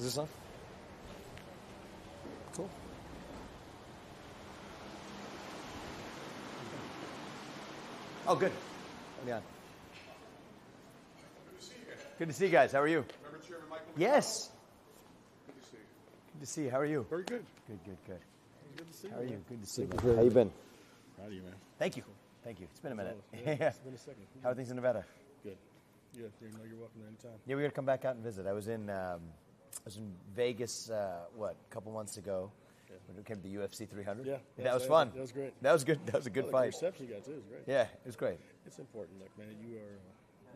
Is this on? Cool. Oh, good. Yeah. Good to see you guys. How are you? Remember Chairman Michael? Yes. Good to see you. Good to see you. How are you? Very good. Good. Good to see How are you? Good to see you. Thank How you been? Proud of you, man. Thank you. Thank you. It's been a minute. It's been a second. How are things in Nevada? Good. Yeah, you know you're welcome anytime. Yeah, we got to come back out and visit. I was in Vegas, a couple months ago. Yeah. When it came to the UFC 300. Yeah. That was fun. That was great. That was good. That was a good The fight. reception you got, too, is great. Yeah, it was great. It's important. Look, man, you're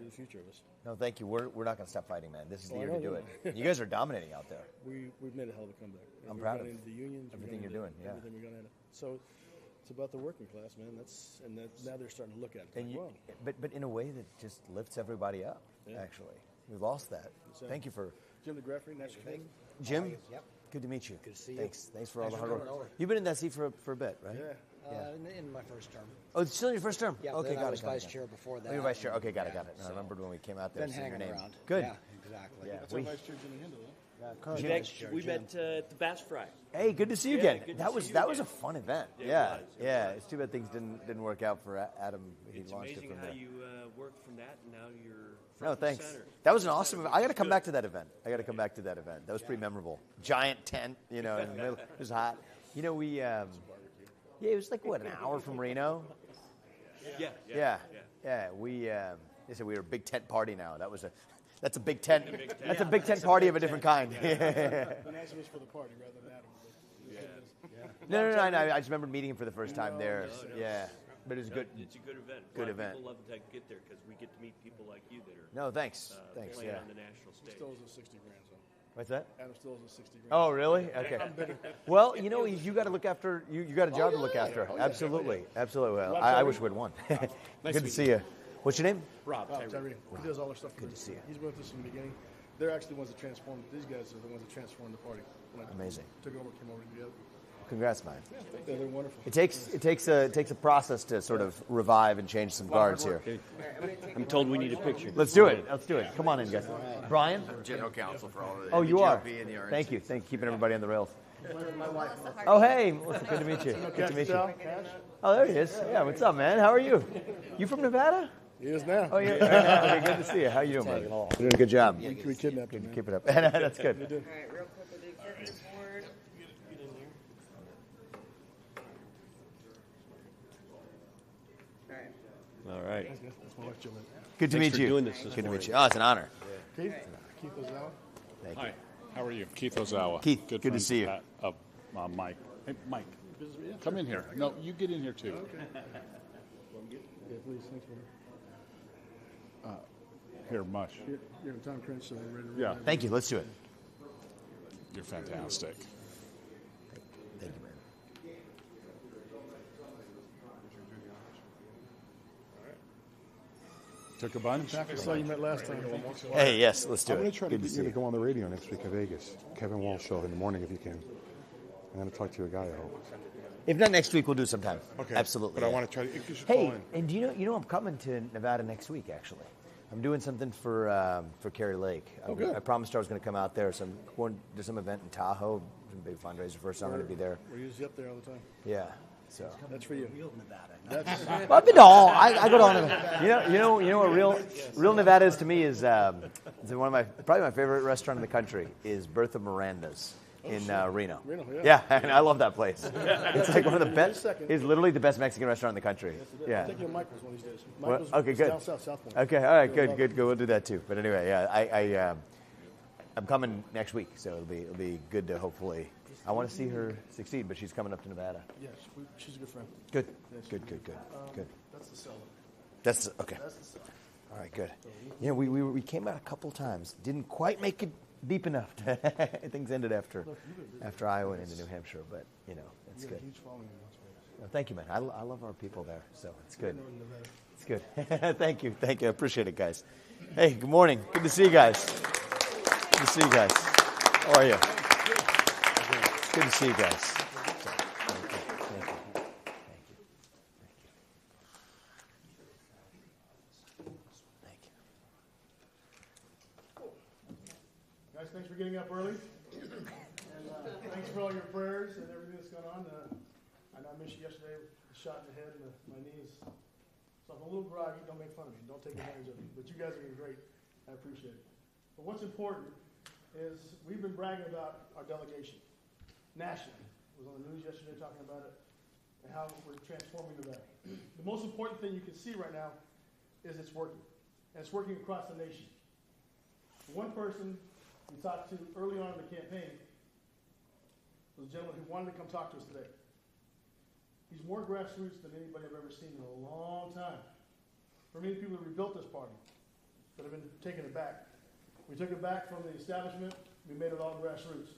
the future of us. No, thank you. We're not going to stop fighting, man. This is the Oh, I year know, to do yeah. it. You guys are dominating out there. We've made a hell of a comeback. I'm We've proud gone of into the unions. we've everything gone you're into doing, yeah. Everything we're going into. So it's about the working class, man. Now they're starting to look at it. And Like, wow. but in a way that just lifts everybody up. Yeah. Actually, we lost that. Exactly. Thank you for Jim DeGraffrey, nice to meet you. Jim. Yep. Good to meet you. Good to see you. Thanks for all the Thanks hard for work. coming over. You've been in that seat for a bit, right? Yeah. In my first term. Oh, it's still in your first term. Yeah, Okay, then got I it. was got it, vice got it. chair before that. Oh, you're vice chair. Okay, got it. Yeah, I so remembered when we came out there. been seeing your hanging name. around. Good. Yeah, exactly. Yeah. That's our Vice Chair Jimmy Handel, huh? Vivek, we met at the Bass Fry. Hey, good to see you Yeah, again. good to That see was you that was a again. fun event. It Yeah, was, it yeah. was. It's too bad things didn't work out for Adam. He It's launched it amazing from how there. you worked from that, and now you're No, front and thanks. center. That was an awesome event. I got to come back to that event. That was pretty memorable. Giant tent, in the middle. It was hot. We, it was like, what, an hour from Reno? Yeah. Yeah. They said we were a big tent party now. That's a big tent. That's a big tent party of a different kind. The nice was for the party rather than Adam. No. I just remember meeting him for the first time there. No. Yeah. But it was good. It's a good event. Good a lot event. of people love to get there because we get to meet people like you that are No, thanks. Thanks, playing yeah. on the national stage. Still owes us 60 grand, so. What's that? Adam still owes us 60 grand. Oh, really? Okay. Well, you got to look after. You got a job to look after. Absolutely. Well, I wish we'd won. Good to see you. What's your name? Rob, Tyree. He does all our stuff. Good to see you. He's with us from the beginning. They're actually the ones that transformed. These guys are the ones that transformed the party. When I Amazing. Took over, came over together. Congrats, man. They're wonderful. It takes a process to sort of revive and change some guards here. I'm told we need a picture. Let's do it. Come on in, guys. Brian? General counsel for all of the Oh, you are. NVGLP and the RNC. Thank you. Keeping everybody on the rails. Oh, hey. Melissa, good to meet you. Good to meet you. Oh, there he is. Yeah, what's up, man? How are you? You from Nevada? He is now. Oh, yeah. Okay, good to see you. How you doing, buddy? You're doing a good job. We kidnapped him, man. Keep it up. That's good. All right, real quick with the executive board. All right. All right. That's my wife, Jim. Good to Thanks meet for you. doing this Good to morning. meet you. Oh, it's an honor. Keith Ozawa. Thank you. Hi, how are you? Keith Ozawa. Keith, good to friend see you. Of Mike. Hey, Mike, come in here. No, you get in here too. Yeah, please. Thanks, man. Here, Mush. You're in Tom Crunch, so we're ready to Yeah. roll. Thank you. Let's do it. You're fantastic. Thank you, man. Took a bunch? I saw you met last time. Hey, yes, let's do I'm going it. to try Good to to get see you to you. go on the radio next week in Vegas. Kevin Walsh show in the morning if you can. I'm going to talk to your guy, I hope. If not next week, we'll do it sometime. Okay. Absolutely. But I yeah. want to try to. You should Hey, call in. and do you know I'm coming to Nevada next week, actually. I'm doing something for Carrie Lake. good. I promised her I was going to come out there. There's some event in Tahoe, some big fundraiser for her, so I'm going to be there. We're usually up there all the time. Yeah. So. That's for you. Well, I've been to all. I go to all Nevada. You know what real Nevada is to me is one of probably my favorite restaurant in the country is Bertha Miranda's in Reno. Reno, yeah. Yeah, and I love that place. It's like one of the best. It's literally the best Mexican restaurant in the country. I Yeah. think you'll Michael's one of these days. Well, Michael's okay, good. down South Point. Okay, all right, good. We'll do that too. But anyway, yeah, I'm coming next week, so it'll be good to hopefully. I want to see her succeed, but she's coming up to Nevada. Yes, she's a good friend. Good. Yes, Good. That's the seller. That's okay. That's the seller. All right, good. You know, we came out a couple times. Didn't quite make it deep enough. Things ended after Iowa and into New Hampshire, but that's You got a good. huge following in Las Vegas. Well, thank you, man. I love our people there, so it's good. It's good. Thank you. I appreciate it, guys. Hey, good morning. Good to see you guys. Good to see you guys. How are you? Good to see you guys. Thank you. Guys, thanks for getting up early. Thanks for all your prayers and everything that's gone on. I know I missed you yesterday with a shot in the head and my knees. So if I'm a little groggy, don't make fun of me. Don't take advantage of me. But you guys are doing great. I appreciate it. But what's important is we've been bragging about our delegation nationally. I was on the news yesterday talking about it and how we're transforming Nevada. The most important thing you can see right now is it's working. And it's working across the nation. One person we talked to early on in the campaign was a gentleman who wanted to come talk to us today. He's more grassroots than anybody I've ever seen in a long time. For many people that rebuilt this party that have been taking it back. We took it back from the establishment. We made it all grassroots.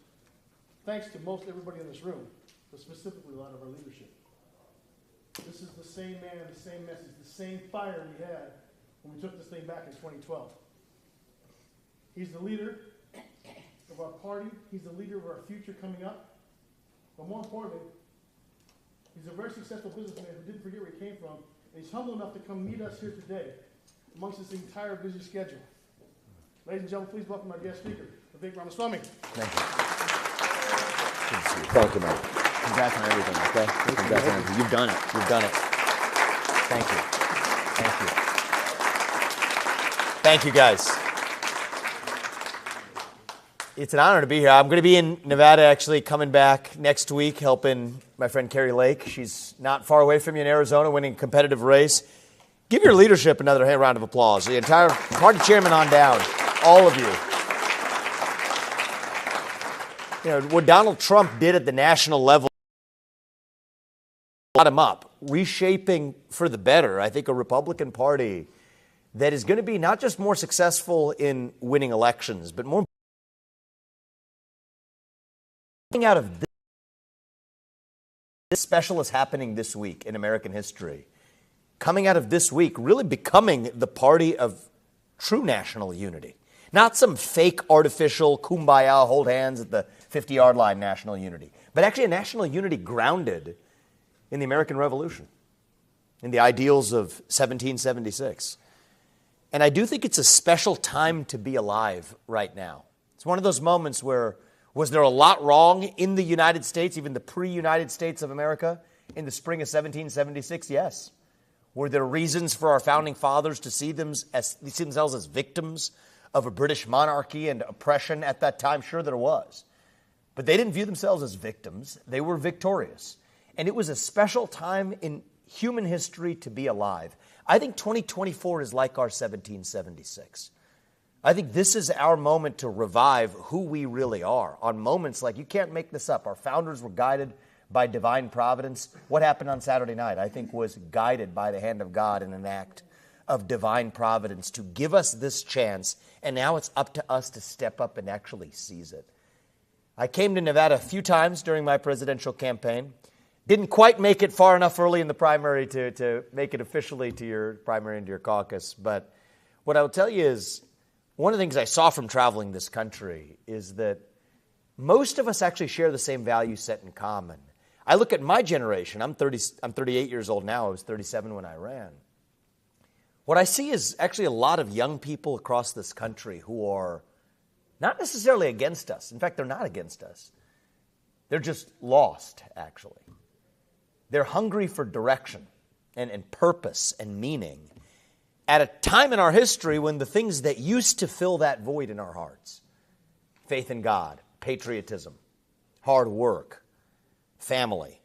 Thanks to most everybody in this room, but specifically a lot of our leadership. This is the same man, the same message, the same fire we had when we took this thing back in 2012. He's the leader of our party. He's the leader of our future coming up. But more importantly, he's a very successful businessman who didn't forget where he came from. And he's humble enough to come meet us here today amongst this entire busy schedule. Ladies and gentlemen, please welcome our guest speaker, Vivek Ramaswamy. Thank you. Thank you, man. Congrats on everything, okay? Congrats on everything. You've done it. You've done it. Thank you. Thank you. Thank you, guys. It's an honor to be here. I'm going to be in Nevada, actually, coming back next week, helping my friend Carrie Lake. She's not far away from you in Arizona, winning a competitive race. Give your leadership another round of applause. The entire party chairman on down, all of you. You know, what Donald Trump did at the national level, bottom up, reshaping for the better, I think, a Republican Party that is going to be not just more successful in winning elections, but more out of this special is happening this week in American history. Coming out of this week, really becoming the party of true national unity. Not some fake, artificial, kumbaya, hold hands at the 50-yard line national unity, but actually a national unity grounded in the American Revolution, in the ideals of 1776. And I do think it's a special time to be alive right now. It's one of those moments where, was there a lot wrong in the United States, even the pre-United States of America, in the spring of 1776? Yes. Were there reasons for our founding fathers to see themselves as victims of a British monarchy and oppression at that time? Sure, there was. But they didn't view themselves as victims. They were victorious. And it was a special time in human history to be alive. I think 2024 is like our 1776. I think this is our moment to revive who we really are on moments like, you can't make this up. Our founders were guided by divine providence. What happened on Saturday night, I think, was guided by the hand of God in an act of divine providence to give us this chance, and now it's up to us to step up and actually seize it. I came to Nevada a few times during my presidential campaign. Didn't quite make it far enough early in the primary to make it officially to your primary and to your caucus, but what I will tell you is, one of the things I saw from traveling this country is that most of us actually share the same value set in common. I look at my generation. I'm 38 years old now. I was 37 when I ran. What I see is actually a lot of young people across this country who are not necessarily against us. In fact, they're not against us. They're just lost, actually. They're hungry for direction and purpose and meaning at a time in our history when the things that used to fill that void in our hearts, faith in God, patriotism, hard work, family,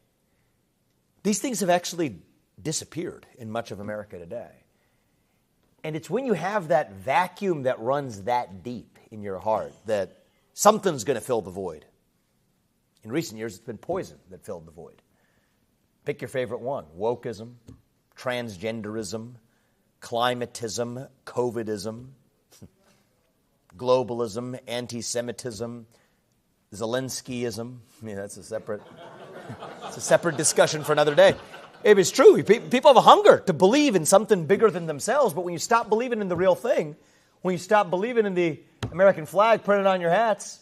these things have actually disappeared in much of America today. And it's when you have that vacuum that runs that deep in your heart that something's going to fill the void. In recent years, it's been poison that filled the void. Pick your favorite one: wokeism, transgenderism, climatism, COVIDism, globalism, anti-Semitism, Zelenskyism. I mean, that's a separate discussion for another day. It's true. People have a hunger to believe in something bigger than themselves, but when you stop believing in the real thing, when you stop believing in the American flag printed on your hats,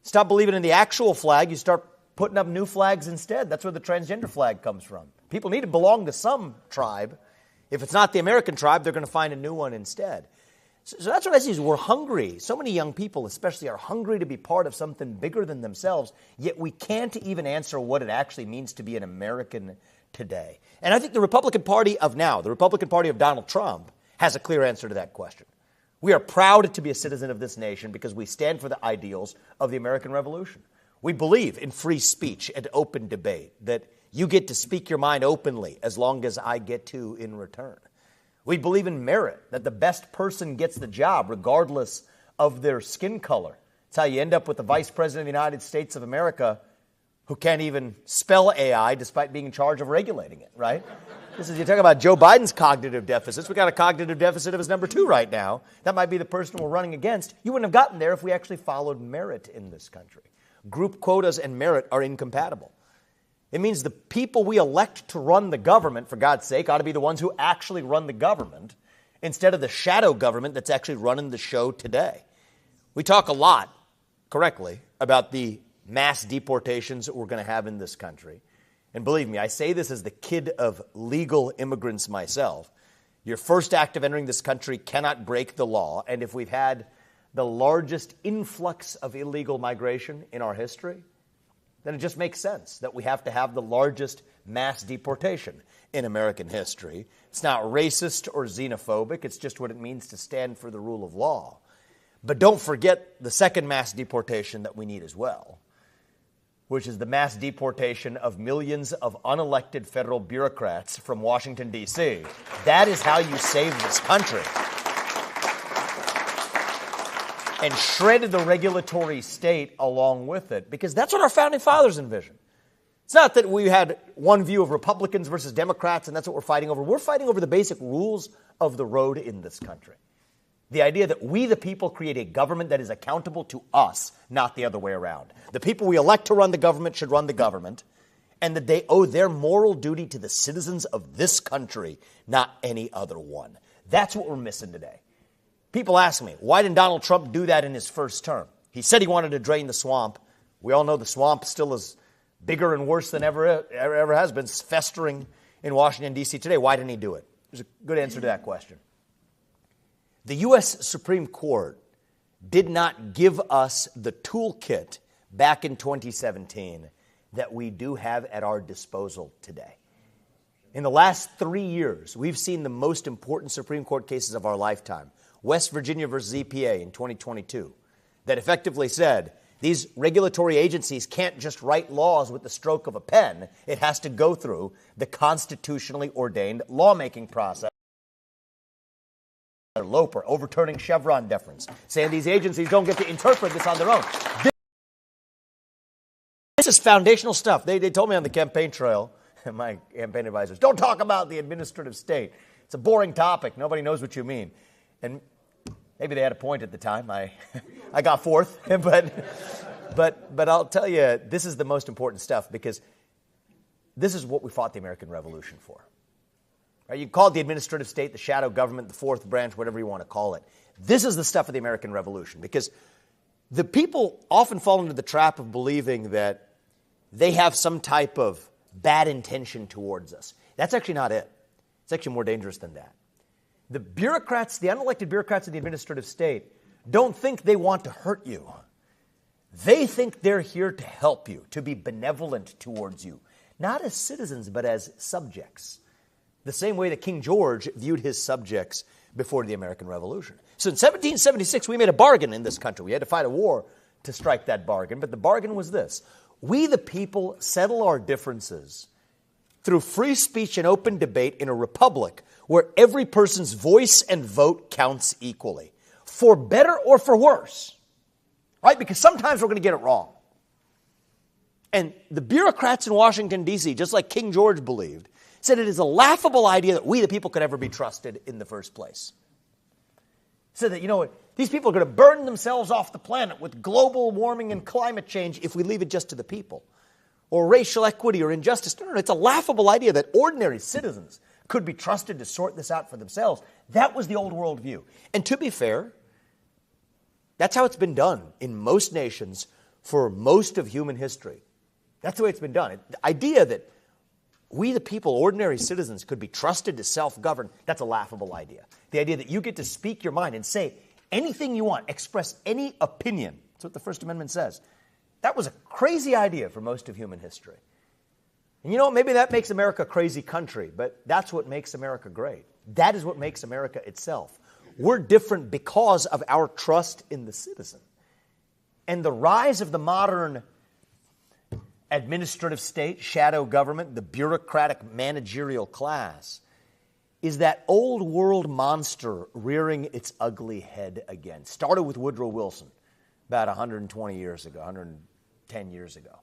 stop believing in the actual flag, you start putting up new flags instead. That's where the transgender flag comes from. People need to belong to some tribe. If it's not the American tribe, they're going to find a new one instead. So that's what I see is we're hungry. So many young people especially are hungry to be part of something bigger than themselves, yet we can't even answer what it actually means to be an American today. And I think the Republican Party of now, the Republican Party of Donald Trump, has a clear answer to that question. We are proud to be a citizen of this nation because we stand for the ideals of the American Revolution. We believe in free speech and open debate, that you get to speak your mind openly as long as I get to in return. We believe in merit, that the best person gets the job regardless of their skin color. It's how you end up with the Vice President of the United States of America who can't even spell AI despite being in charge of regulating it, right? This is, you talk about Joe Biden's cognitive deficits. We got a cognitive deficit of his number 2 right now. That might be the person we're running against. You wouldn't have gotten there if we actually followed merit in this country. Group quotas and merit are incompatible. It means the people we elect to run the government, for God's sake, ought to be the ones who actually run the government instead of the shadow government that's actually running the show today. We talk a lot, correctly, about the mass deportations that we're going to have in this country. And believe me, I say this as the kid of legal immigrants myself. Your first act of entering this country cannot break the law. And if we've had the largest influx of illegal migration in our history, then it just makes sense that we have to have the largest mass deportation in American history. It's not racist or xenophobic. It's just what it means to stand for the rule of law. But don't forget the second mass deportation that we need as well, which is the mass deportation of millions of unelected federal bureaucrats from Washington, D.C. That is how you save this country. And shred the regulatory state along with it, because that's what our founding fathers envisioned. It's not that we had one view of Republicans versus Democrats and that's what we're fighting over. We're fighting over the basic rules of the road in this country. The idea that we, the people, create a government that is accountable to us, not the other way around. The people we elect to run the government should run the government, and that they owe their moral duty to the citizens of this country, not any other one. That's what we're missing today. People ask me, why didn't Donald Trump do that in his first term? He said he wanted to drain the swamp. We all know the swamp still is bigger and worse than ever has been, festering in Washington, D.C. today. Why didn't he do it? There's a good answer to that question. The U.S. Supreme Court did not give us the toolkit back in 2017 that we do have at our disposal today. In the last 3 years, we've seen the most important Supreme Court cases of our lifetime. West Virginia versus EPA in 2022, that effectively said these regulatory agencies can't just write laws with the stroke of a pen. It has to go through the constitutionally ordained lawmaking process. Loper, overturning Chevron deference, saying these agencies don't get to interpret this on their own. This is foundational stuff. They told me on the campaign trail, my campaign advisors, don't talk about the administrative state. It's a boring topic. Nobody knows what you mean. And maybe they had a point at the time. I got fourth, but I'll tell you, this is the most important stuff because this is what we fought the American Revolution for. Right? You call it the administrative state, the shadow government, the fourth branch, whatever you want to call it. This is the stuff of the American Revolution because the people often fall into the trap of believing that they have some type of bad intention towards us. That's actually not it. It's actually more dangerous than that. The bureaucrats, the unelected bureaucrats of the administrative state, don't think they want to hurt you. They think they're here to help you, to be benevolent towards you, not as citizens, but as subjects. The same way that King George viewed his subjects before the American Revolution. So in 1776, we made a bargain in this country. We had to fight a war to strike that bargain, but the bargain was this. We, the people, settle our differences through free speech and open debate in a republic where every person's voice and vote counts equally, for better or for worse, right? Because sometimes we're going to get it wrong. And the bureaucrats in Washington, D.C., just like King George believed, said it is a laughable idea that we, the people, could ever be trusted in the first place. Said that, you know what, these people are going to burn themselves off the planet with global warming and climate change if we leave it just to the people. Or racial equity or injustice. No, it's a laughable idea that ordinary citizens could be trusted to sort this out for themselves. That was the old world view. And to be fair, that's how it's been done in most nations for most of human history. That's the way it's been done. The idea that we the people, ordinary citizens, could be trusted to self-govern, that's a laughable idea. The idea that you get to speak your mind and say anything you want, express any opinion. That's what the First Amendment says. That was a crazy idea for most of human history. And you know what? Maybe that makes America a crazy country, but that's what makes America great. That is what makes America itself. We're different because of our trust in the citizen. And the rise of the modern administrative state, shadow government, the bureaucratic managerial class, is that old world monster rearing its ugly head again. Started with Woodrow Wilson about 120 years ago, 110 years ago.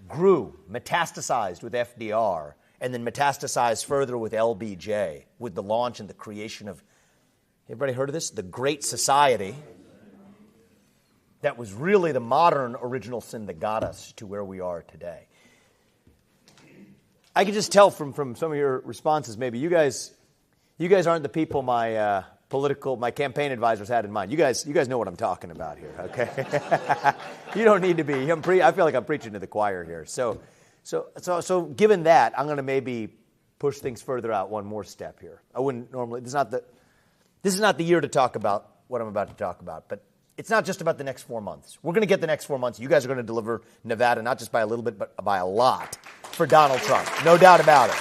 Grew, metastasized with FDR, and then metastasized further with LBJ, with the launch and the creation of, everybody heard of this? The Great Society. That was really the modern original sin that got us to where we are today. I can just tell from some of your responses, maybe you guys aren't the people my campaign advisors had in mind. You guys know what I'm talking about here, okay? You don't need to be. I feel like I'm preaching to the choir here. So given that, I'm going to maybe push things further out one more step here. I wouldn't normally. This is not the year to talk about what I'm about to talk about, but it's not just about the next 4 months. We're going to get the next 4 months. You guys are going to deliver Nevada, not just by a little bit, but by a lot for Donald Trump. No doubt about it.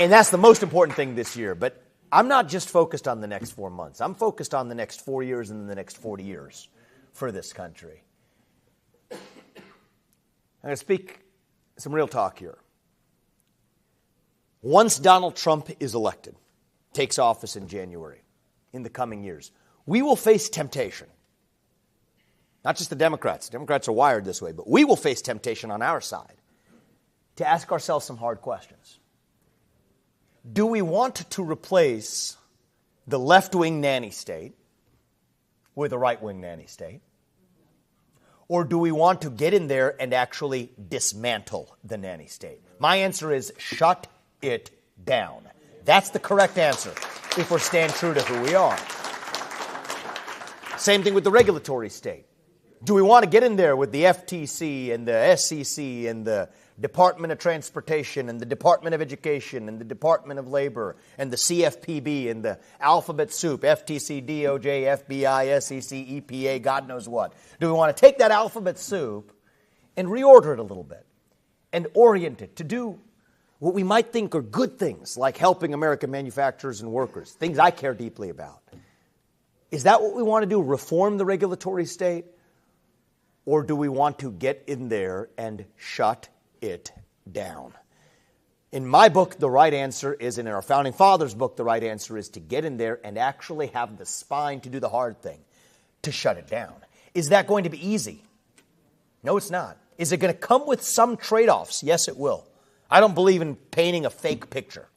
And that's the most important thing this year. But I'm not just focused on the next 4 months. I'm focused on the next 4 years and the next 40 years for this country. I'm going to speak some real talk here. Once Donald Trump is elected, takes office in January, in the coming years, we will face temptation. Not just the Democrats. Democrats are wired this way, but we will face temptation on our side to ask ourselves some hard questions. Do we want to replace the left-wing nanny state with a right-wing nanny state? Or do we want to get in there and actually dismantle the nanny state? My answer is shut it down. That's the correct answer if we're staying true to who we are. Same thing with the regulatory state. Do we want to get in there with the FTC and the SEC and the Department of Transportation and the Department of Education and the Department of Labor and the CFPB and the alphabet soup, FTC, DOJ, FBI, SEC, EPA, God knows what? Do we want to take that alphabet soup and reorder it a little bit and orient it to do what we might think are good things, like helping American manufacturers and workers, things I care deeply about? Is that what we want to do, reform the regulatory state? Or do we want to get in there and shut it down? In my book, the right answer is, and in our Founding Fathers' book, the right answer is to get in there and actually have the spine to do the hard thing, to shut it down. Is that going to be easy? No, it's not. Is it going to come with some trade-offs? Yes, it will. I don't believe in painting a fake picture.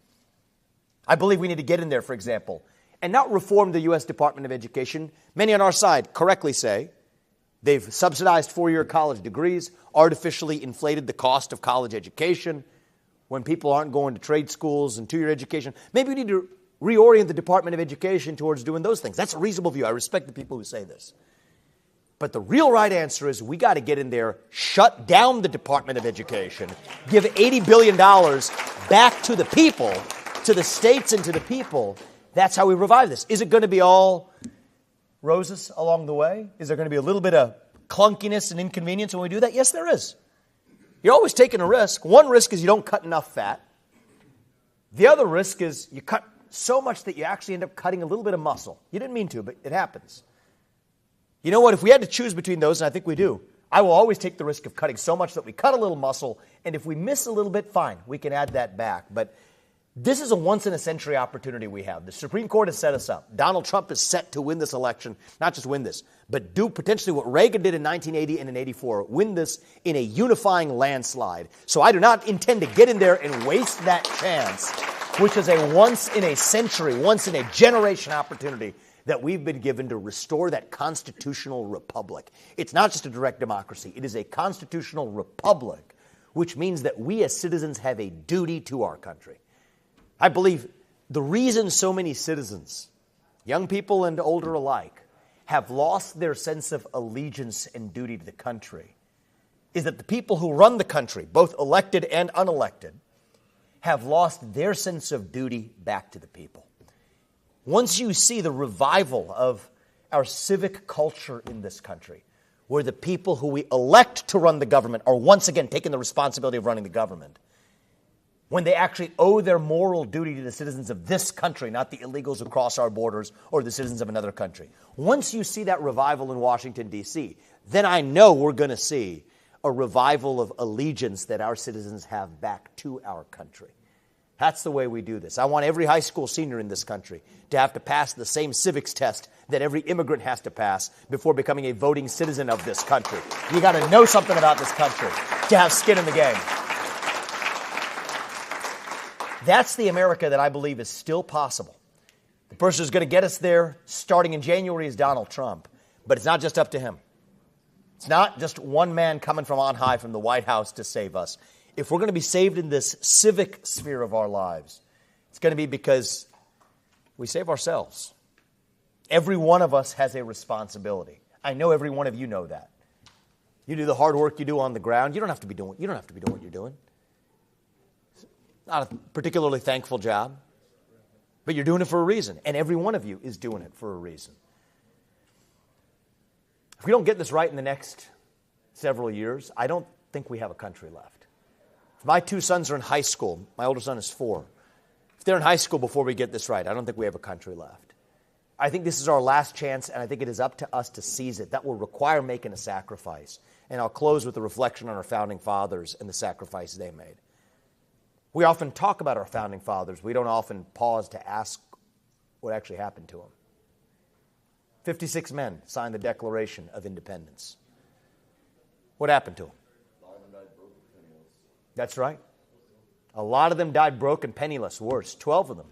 I believe we need to get in there, for example, and not reform the U.S. Department of Education. Many on our side correctly say they've subsidized four-year college degrees, artificially inflated the cost of college education when people aren't going to trade schools and two-year education. Maybe we need to reorient the Department of Education towards doing those things. That's a reasonable view. I respect the people who say this. But the real right answer is we got to get in there, shut down the Department of Education, give $80 billion back to the people, to the states and to the people. That's how we revive this. Is it going to be all roses along the way? Is there going to be a little bit of clunkiness and inconvenience when we do that? Yes, there is. You're always taking a risk. One risk is you don't cut enough fat. The other risk is you cut so much that you actually end up cutting a little bit of muscle. You didn't mean to, but it happens. You know what? If we had to choose between those, and I think we do, I will always take the risk of cutting so much that we cut a little muscle, and if we miss a little bit, fine, we can add that back. But this is a once-in-a-century opportunity we have. The Supreme Court has set us up. Donald Trump is set to win this election, not just win this, but do potentially what Reagan did in 1980 and in 84, win this in a unifying landslide. So I do not intend to get in there and waste that chance, which is a once-in-a-century, once-in-a-generation opportunity that we've been given to restore that constitutional republic. It's not just a direct democracy. It is a constitutional republic, which means that we as citizens have a duty to our country. I believe the reason so many citizens, young people and older alike, have lost their sense of allegiance and duty to the country is that the people who run the country, both elected and unelected, have lost their sense of duty back to the people. Once you see the revival of our civic culture in this country, where the people who we elect to run the government are once again taking the responsibility of running the government, when they actually owe their moral duty to the citizens of this country, not the illegals who cross our borders or the citizens of another country. Once you see that revival in Washington, D.C., then I know we're going to see a revival of allegiance that our citizens have back to our country. That's the way we do this. I want every high school senior in this country to have to pass the same civics test that every immigrant has to pass before becoming a voting citizen of this country. You got to know something about this country to have skin in the game. That's the America that I believe is still possible. The person who's going to get us there starting in January is Donald Trump. But it's not just up to him. It's not just one man coming from on high from the White House to save us. If we're going to be saved in this civic sphere of our lives, it's going to be because we save ourselves. Every one of us has a responsibility. I know every one of you know that. You do the hard work you do on the ground. You don't have to be doing what you're doing. It's not a particularly thankful job, but you're doing it for a reason, and every one of you is doing it for a reason. If we don't get this right in the next several years, I don't think we have a country left. If my two sons are in high school, my older son is 4. If they're in high school before we get this right, I don't think we have a country left. I think this is our last chance, and I think it is up to us to seize it. That will require making a sacrifice. And I'll close with a reflection on our founding fathers and the sacrifice they made. We often talk about our founding fathers. We don't often pause to ask what actually happened to them. 56 men signed the Declaration of Independence. What happened to them? That's right. A lot of them died broke and penniless. Worse, 12 of them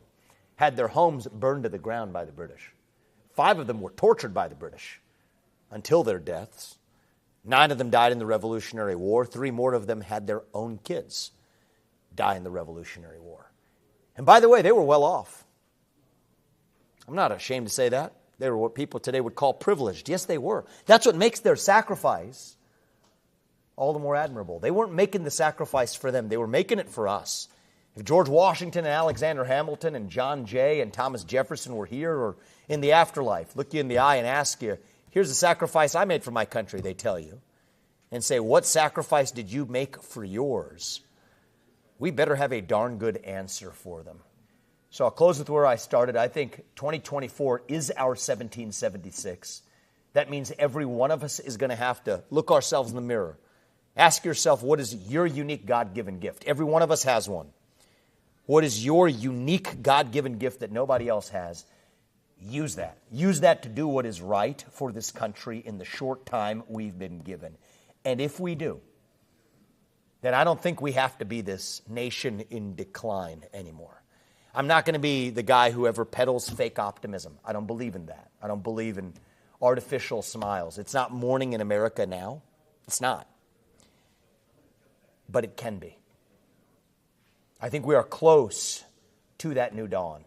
had their homes burned to the ground by the British. 5 of them were tortured by the British until their deaths. 9 of them died in the Revolutionary War. 3 more of them had their own kids die in the Revolutionary War. And by the way, they were well off. I'm not ashamed to say that. They were what people today would call privileged. Yes, they were. That's what makes their sacrifice all the more admirable. They weren't making the sacrifice for them. They were making it for us. If George Washington and Alexander Hamilton and John Jay and Thomas Jefferson were here or in the afterlife, look you in the eye and ask you, here's the sacrifice I made for my country, they tell you, and say, what sacrifice did you make for yours? We better have a darn good answer for them. So I'll close with where I started. I think 2024 is our 1776. That means every one of us is going to have to look ourselves in the mirror. Ask yourself, what is your unique God-given gift? Every one of us has one. What is your unique God-given gift that nobody else has? Use that. Use that to do what is right for this country in the short time we've been given. And if we do, then I don't think we have to be this nation in decline anymore. I'm not going to be the guy who ever peddles fake optimism. I don't believe in that. I don't believe in artificial smiles. It's not morning in America now. It's not. But it can be. I think we are close to that new dawn.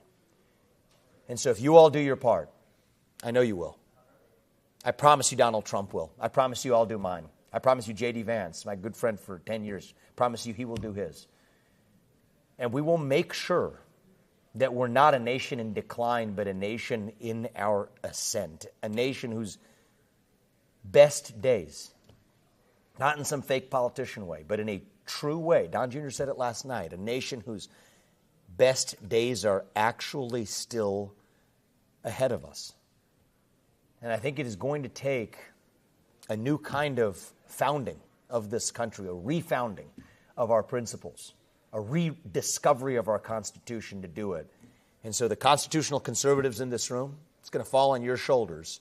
And so if you all do your part, I know you will. I promise you Donald Trump will. I promise you I'll do mine. I promise you J.D. Vance, my good friend for 10 years, promise you he will do his. And we will make sure that we're not a nation in decline, but a nation in our ascent. A nation whose best days, not in some fake politician way, but in a true way. Don Jr. said it last night. A nation whose best days are actually still ahead of us. And I think it is going to take a new kind of founding of this country, a refounding of our principles, a rediscovery of our Constitution to do it. And so the constitutional conservatives in this room, it's going to fall on your shoulders.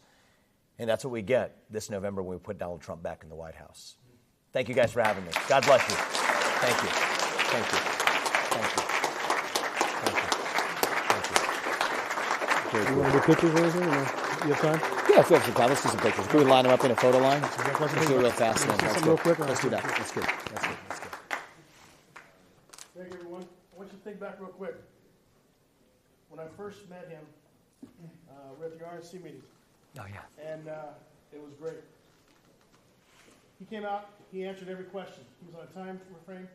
And that's what we get this November when we put Donald Trump back in the White House. Thank you guys for having me. God bless you. Thank you. Thank you. Thank you. Thank you. You want to do pictures or anything? You have time? Yeah, if we have some time, let's do some pictures. Can we line them up in a photo line? Let's do it real fast. Real quick. Let's do that. That's good. That's good. That's good. Thank you, everyone. I want you to think back real quick. When I first met him, we were at the RNC meeting. Oh, yeah. And it was great. He came out, he answered every question. He was on a time frame.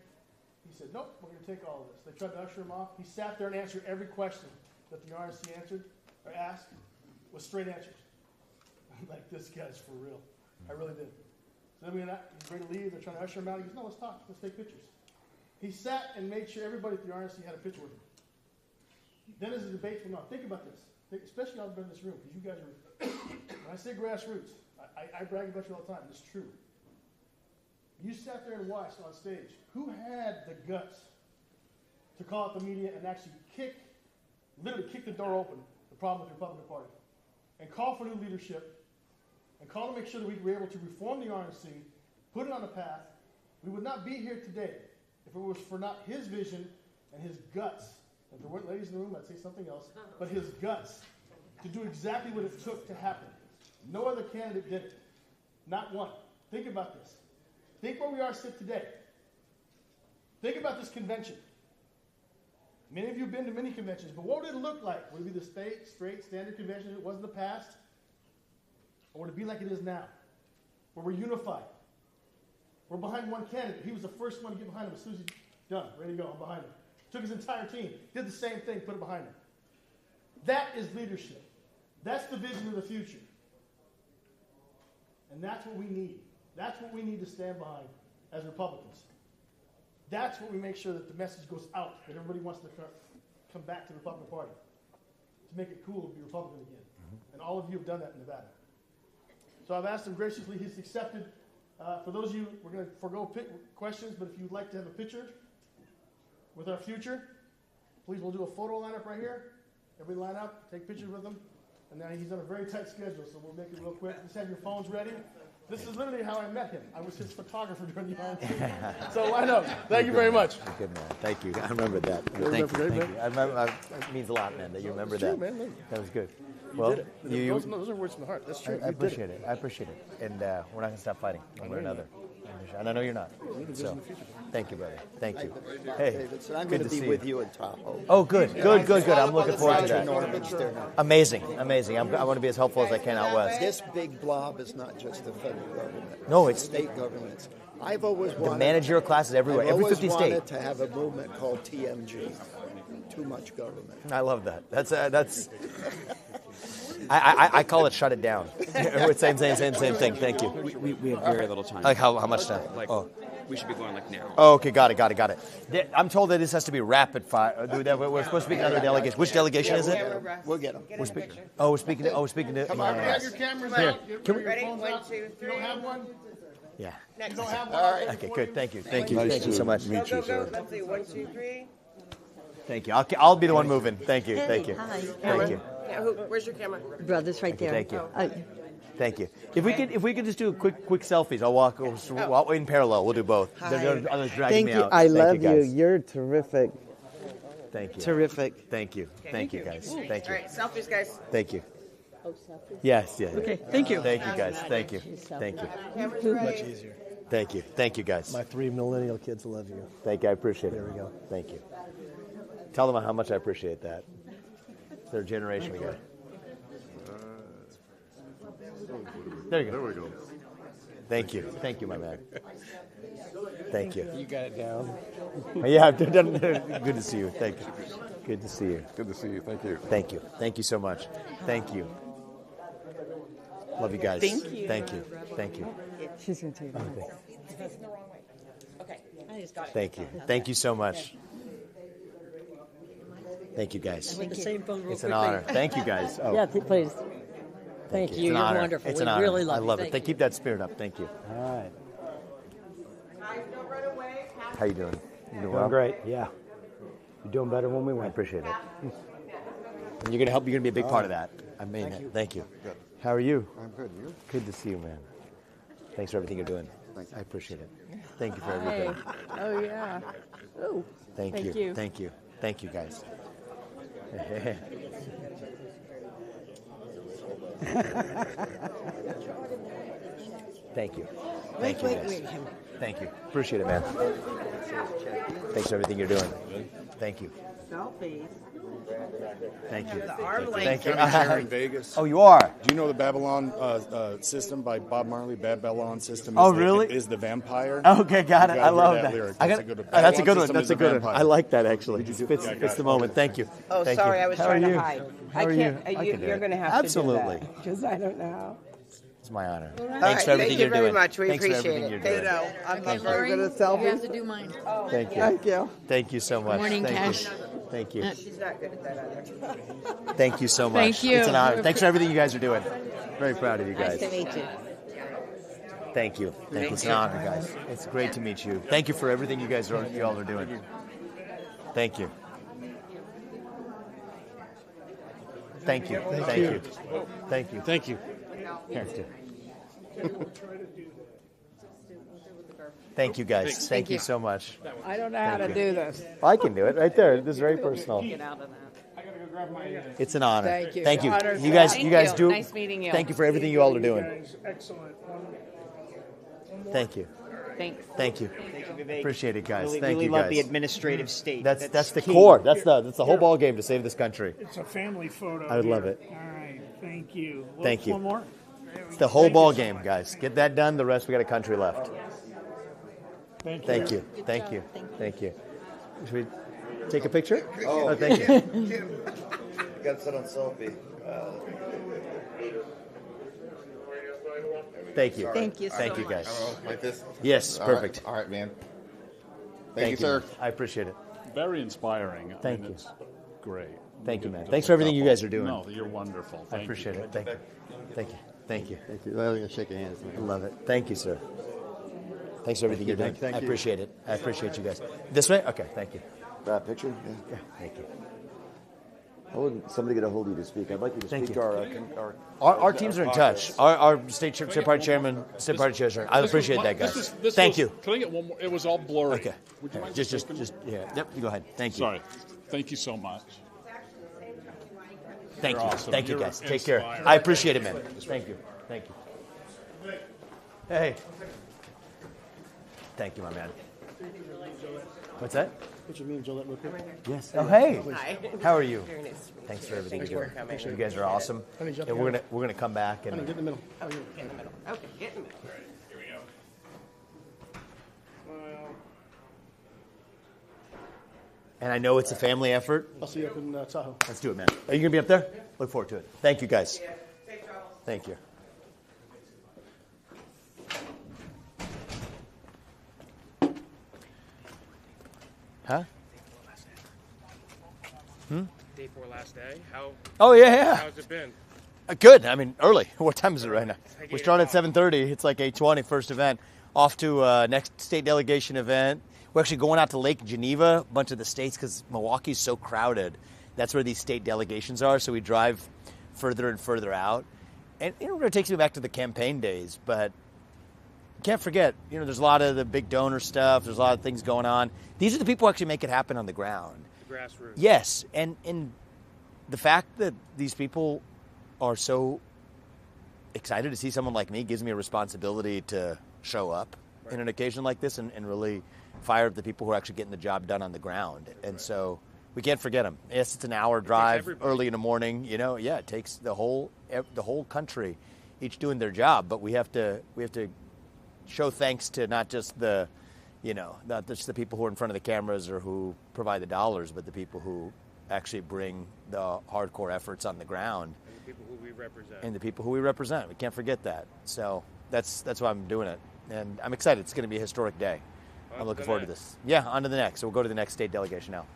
He said, nope, we're going to take all of this. They tried to usher him off. He sat there and answered every question that the RNC answered or asked with straight answers. I'm like, this guy's for real. I really did. So then he's ready to leave. They're trying to usher him out. He goes, no, let's talk. Let's take pictures. He sat and made sure everybody at the RNC had a picture with him. Then as the debate went on, think about this. Especially y'all in this room, because you guys are, when I say grassroots, I brag about you all the time. It's true. You sat there and watched on stage. Who had the guts to call out the media and actually literally kick the door open, the problem with the Republican Party, and call for new leadership, and call to make sure that we were able to reform the RNC, put it on a path? We would not be here today if it was for not his vision and his guts. If there weren't ladies in the room, I'd say something else, but his guts to do exactly what it took to happen. No other candidate did it. Not one. Think about this. Think where we are sit today. Think about this convention. Many of you have been to many conventions, but what would it look like? Would it be the straight, standard convention it was in the past? Or would it be like it is now, where we're unified? We're behind one candidate. He was the first one to get behind him. As soon as he's done, ready to go, I'm behind him. Took his entire team, did the same thing, put it behind him. That is leadership. That's the vision of the future. And that's what we need. That's what we need to stand behind as Republicans. That's what we make sure that the message goes out, that everybody wants to come back to the Republican Party, to make it cool to be Republican again. Mm-hmm. And all of you have done that in Nevada. So I've asked him graciously, he's accepted. For those of you, we're going to forego questions, but if you'd like to have a picture with our future, please, we'll do a photo lineup right here. Everybody line up, take pictures with him. And now he's on a very tight schedule, so we'll make it real quick. Just have your phones ready. This is literally how I met him. I was his photographer during the RNC. So line up. Thank you very much. Good man. Thank you. I remember that. Thank you. I remember. It means a lot, man, that you remember that. True, man. That was good. You did it. Those are words from the heart. That's true. I appreciate it. I appreciate it. And we're not going to stop fighting one way or another. And I know you're not. So, thank you, brother. Thank you. Hey, Davidson, I'm going to be with you in Tahoe. Oh, good. I'm looking forward to that. Amazing. I want to be as helpful as I can out west. This big blob is not just the federal government. No, it's state governments. I've always wanted the managerial classes everywhere. Every 50 states. I've always wanted to have a movement called TMG. Too much government. I love that. That's. I call it shut it down. same thing. Thank you. We have very little time. Like how much time? We should be going like now. Oh, okay, got it. I'm told that this has to be rapid fire. We're supposed to speak to another delegation. Which delegation is it? We'll get them. We're speaking to. Come on, have your cameras out. Can we? Ready? 1, 2, 3. You don't have one? Yeah. You don't have one? All right. Okay, good. Thank you Nice so much. Meet you, sir. Let's see. 1, 2, 3. Thank you. I'll be the one moving. Thank you. Hi. Thank you. Yeah, where's your camera? Brother's right there. Thank you. Thank you. If we could just do quick selfies, I'll walk in parallel. We'll do both. Others dragging me out. I love you. Guys. You're terrific. Thank you. Terrific. Thank you, guys. Thank you. All right, selfies, guys. Thank you. Oh, selfies? Yes. Okay, thank you. Thank you, guys. Thank you. Cameras ready. Much easier. Thank you, guys. My 3 millennial kids love you. Thank you. I appreciate it. There we go. Thank you. Tell them how much I appreciate that. They're a generation ago. There you go. There we go. Thank you, my man. Thank you. You got it down. Yeah, good to see you. Thank you. Good to see you. Good to see you. Thank you. Thank you. Thank you so much. Thank you. Love you guys. Thank you. Thank you. She's going to take it. Facing the wrong way. Okay. I just got it. Thank you. Thank you so much. Thank you, guys. The same phone real It's an quickly. honor. Thank you, guys. Oh, Yeah, please. Thank you. It's an You're honor. wonderful. It's We an honor. really love I love you. it. Thank Keep that spirit up. Thank you. All right. Guys, don't run away. How you doing? You doing well? Doing great, yeah. You're doing better when we I went. appreciate it. And you're gonna help. You're gonna be a big part of that. I mean that. Thank you. Good. How are you? I'm good. You? Good to see you, man. Thanks for everything you're doing. Thank you. I appreciate it. Thank you for everything. Oh, yeah. Oh, Thank Thank you. you. Thank you. Thank you, guys. Thank you. Thank you, guys. Thank you. Appreciate it, man. Thanks for everything you're doing. Thank you. Selfies. Thank you. The arm Thank length. you. Chair in Vegas. Oh, you are? Do you know the Babylon system by Bob Marley? Babylon system. Oh, really? Is the vampire. Okay, got it. You gotta I hear love that that. lyric. I That's got a good one. that's a good Babylon one. system That's is a good one. vampire. I like that actually. Fits the moment. Thank you. Oh, Thank sorry, you. I was How trying are to you? hide. How I are can't. you? I can do You're it. going to have Absolutely. to do that because I don't know how. It's my honor. right. Thanks for Thank everything you you're very doing. much. We Thanks for appreciate everything it. you're doing. I'm not very good at selfies. You have to do mine. Thank you. Thank you. Thank you so much. Morning, Thank Cash. you. Thank you. She's not good at that either. Thank you so much. Thank you. It's an honor. Thanks for everything you guys are doing. Very proud of you Nice guys. to meet you. Thank you. Thank you. It's an honor, guys. It's great to meet you. Thank you for everything you all are doing. Thank you. Thank you. Thank you. Thank you. Thank you. Here, too. Thank you, guys. Thank you so much. I don't know how to do this. I can do it right there. This is very personal. Get out of that. It's an honor. Thank you. Thank you. Honor's You guys, mine. you guys Thank do. you. Nice meeting you. Thank you for everything you all are doing. Guys, excellent. Thank you. Thanks. Thank you. Thank you, Vivek. Appreciate it, guys. Really, Thank really you, love guys. the administrative state. That's the key. core. That's the whole ball game to save this country. It's a family photo. I would love it. All right. Thank you. Thank you. One more. It's the whole ball game, guys. Get that done. The rest we got a country left. Thank you. Thank you. Thank you. Thank you. Should we take a picture? Oh, thank you. Got set on selfie. Thank you. Thank you so Thank you, much. guys. Like this. Yes, perfect. All right, man. Thank you, sir. man. I appreciate it. Very inspiring. Thank I mean, you. It's great. Thank you, Get man. to Thanks for everything you couple. guys are doing. No, you're wonderful. I appreciate it. Thank you. Thank you. Thank you. Thank you. I'm gonna shake your hands. I love it. Thank you, sir. Thanks for everything you're doing. Thank I you. appreciate it. I appreciate you guys. This way? Okay, thank you. Picture? Yeah. Yeah, thank you. I wouldn't somebody get a hold of you to speak. I'd like you to Thank speak you. to Our teams are in touch. Our state party chairman, state party chairman. I appreciate that, guys. Thank you. Can I get one more? It was all blurry. Okay. Would you mind Just, opening? yeah. Yep. You go ahead. Thank you. Sorry. Thank you so much. Thank You're you. awesome. Thank you, You're guys. Take care. inspiring. I appreciate it, man. Thank you. Thank you. Hey. Thank you, my man. What's that? Picture me and Gillette real quick. Yes. Oh, hey. Hi. How are you? Very nice. Thanks for everything Thanks you're for doing. coming. You guys are awesome. Honey, jump And in. we're gonna come back Honey, and get in the middle. Oh, you're in the middle. Okay, get in the middle. I know it's a family effort. I'll see you up in Tahoe. Let's do it, man. Are you gonna be up there? Look forward to it. Thank you, guys. Thank you. Huh? Day 4 last day. Oh yeah. How's it been? Good. I mean, early. What time is it right now? like We 8 start at o'clock. 7:30. It's like 8:20, first event. Off to next state delegation event. We're actually going out to Lake Geneva, a bunch of the states, because Milwaukee's so crowded. That's where these state delegations are. So we drive further and further out. And it really takes me back to the campaign days. But you can't forget, there's a lot of the big donor stuff. There's a lot of things going on. These are the people who actually make it happen on the ground. The grassroots. Yes, and the fact that these people are so excited to see someone like me gives me a responsibility to show up in an occasion like this and really fire up the people who are actually getting the job done on the ground. And so we can't forget them. Yes, it's an hour drive early in the morning. Yeah, it takes the whole country each doing their job, but we have to show thanks to not just not just the people who are in front of the cameras or who provide the dollars, but the people who actually bring the hardcore efforts on the ground. And the people who we represent. And the people who we represent. We can't forget that. So that's why I'm doing it. And I'm excited. It's going to be a historic day. I'm looking forward to this. Yeah, on to the next. So we'll go to the next state delegation now.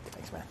Thanks, man.